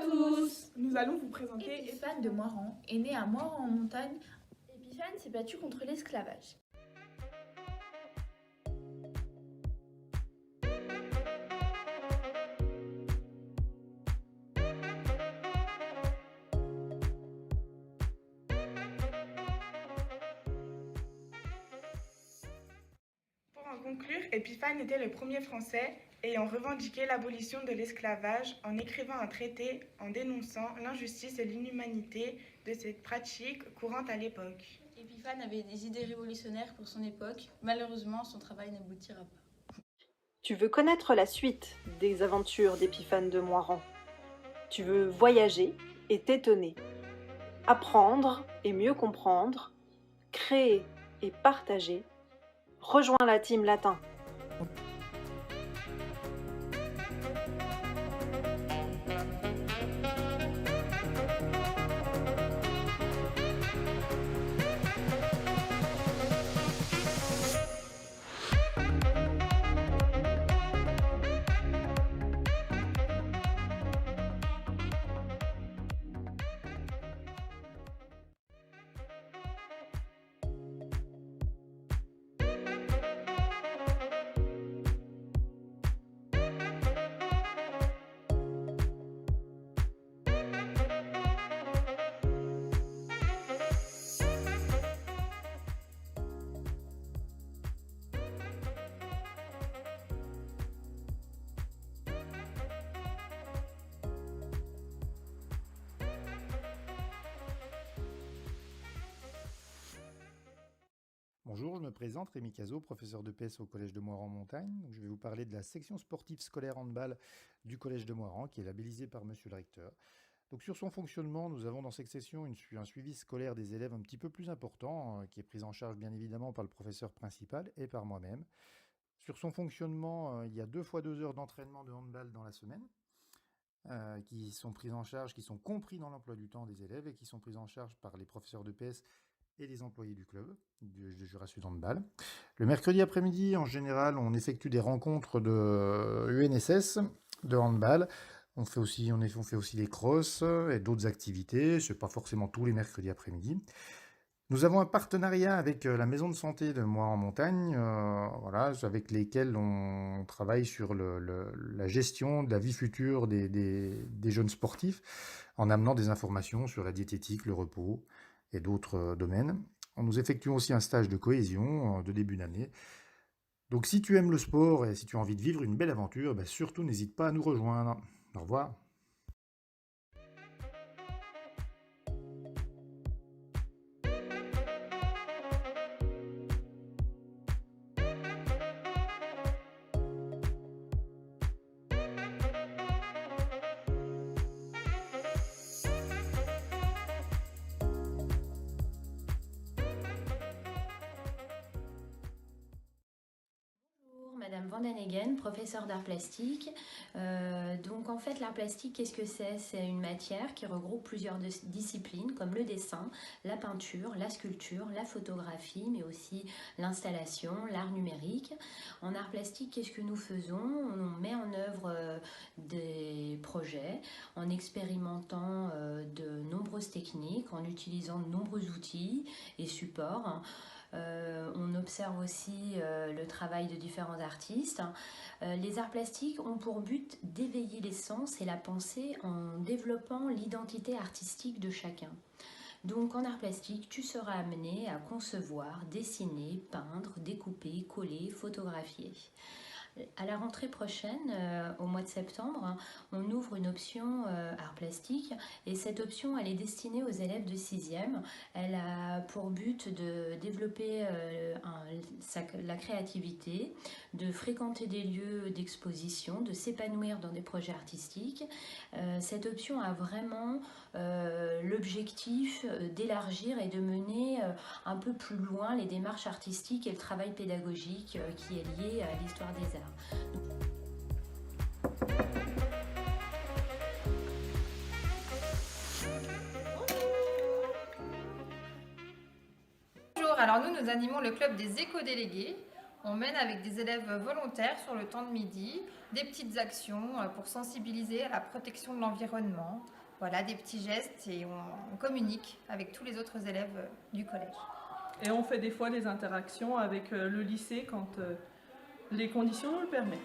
tous! Nous allons vous présenter Épiphane de Moirans est né à Moirans-en-Montagne. Épiphane s'est battu contre l'esclavage. Pour en conclure, Épiphane était le premier Français ayant revendiqué l'abolition de l'esclavage en écrivant un traité en dénonçant l'injustice et l'inhumanité de cette pratique courante à l'époque. Épiphane avait des idées révolutionnaires pour son époque. Malheureusement, son travail n'aboutira pas. Tu veux connaître la suite des aventures d'Épiphane de Moirans. Tu veux voyager et t'étonner, apprendre et mieux comprendre, créer et partager. Rejoins la team Latin. Bonjour, je me présente, Rémi Cazot, professeur de PS au Collège de Moirans-Montagne. Je vais vous parler de la section sportive scolaire handball du Collège de Moirans, qui est labellisée par Monsieur le Recteur. Donc sur son fonctionnement, nous avons dans cette section un suivi scolaire des élèves un petit peu plus important, qui est pris en charge bien évidemment par le professeur principal et par moi-même. Sur son fonctionnement, il y a 2 fois 2 heures d'entraînement de handball dans la semaine, qui sont prises en charge, qui sont compris dans l'emploi du temps des élèves et qui sont prises en charge par les professeurs de PS et les employés du club de Jura Sud Handball. Le mercredi après-midi, en général, on effectue des rencontres de UNSS, de handball. On fait aussi des crosses et d'autres activités. Ce n'est pas forcément tous les mercredis après-midi. Nous avons un partenariat avec la maison de santé de Moirans-en-Montagne, avec lesquels on travaille sur la gestion de la vie future des jeunes sportifs, en amenant des informations sur la diététique, le repos et d'autres domaines. Nous effectuons aussi un stage de cohésion de début d'année. Donc si tu aimes le sport et si tu as envie de vivre une belle aventure, surtout n'hésite pas à nous rejoindre. Au revoir. Madame Vandeneggen, professeure d'art plastique. Donc en fait l'art plastique, qu'est-ce que c'est? C'est une matière qui regroupe plusieurs disciplines comme le dessin, la peinture, la sculpture, la photographie, mais aussi l'installation, l'art numérique. En art plastique, qu'est-ce que nous faisons? On met en œuvre des projets en expérimentant de nombreuses techniques, en utilisant de nombreux outils et supports. On observe aussi le travail de différents artistes. Les arts plastiques ont pour but d'éveiller les sens et la pensée en développant l'identité artistique de chacun. Donc en art plastique, tu seras amené à concevoir, dessiner, peindre, découper, coller, photographier. À la rentrée prochaine, au mois de septembre, on ouvre une option art plastique et cette option elle est destinée aux élèves de 6e. Elle a pour but de développer la créativité, de fréquenter des lieux d'exposition, de s'épanouir dans des projets artistiques. Cette option a vraiment l'objectif d'élargir et de mener un peu plus loin les démarches artistiques et le travail pédagogique qui est lié à l'histoire des arts. Bonjour, alors nous animons le club des éco-délégués. On mène avec des élèves volontaires sur le temps de midi des petites actions pour sensibiliser à la protection de l'environnement. Voilà, des petits gestes et on communique avec tous les autres élèves du collège. Et on fait des fois des interactions avec le lycée quand les conditions nous le permettent.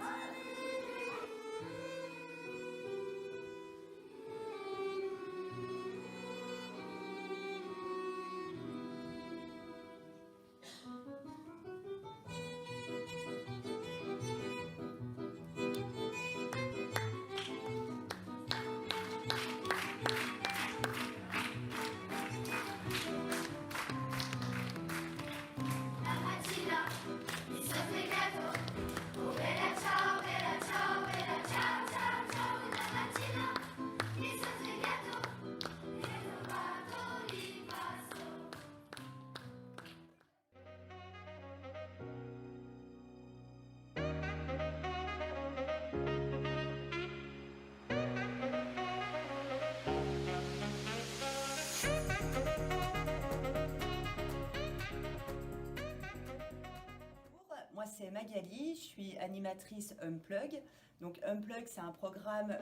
Moi, c'est Magali, je suis animatrice Unplug. Donc Unplug, c'est un programme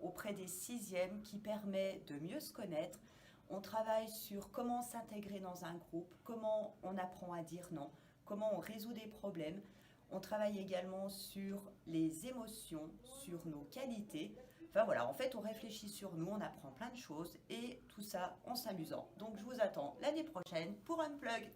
auprès des 6e qui permet de mieux se connaître. On travaille sur comment s'intégrer dans un groupe, comment on apprend à dire non, comment on résout des problèmes. On travaille également sur les émotions, sur nos qualités. Enfin voilà, en fait, on réfléchit sur nous, on apprend plein de choses et tout ça en s'amusant. Donc je vous attends l'année prochaine pour Unplug.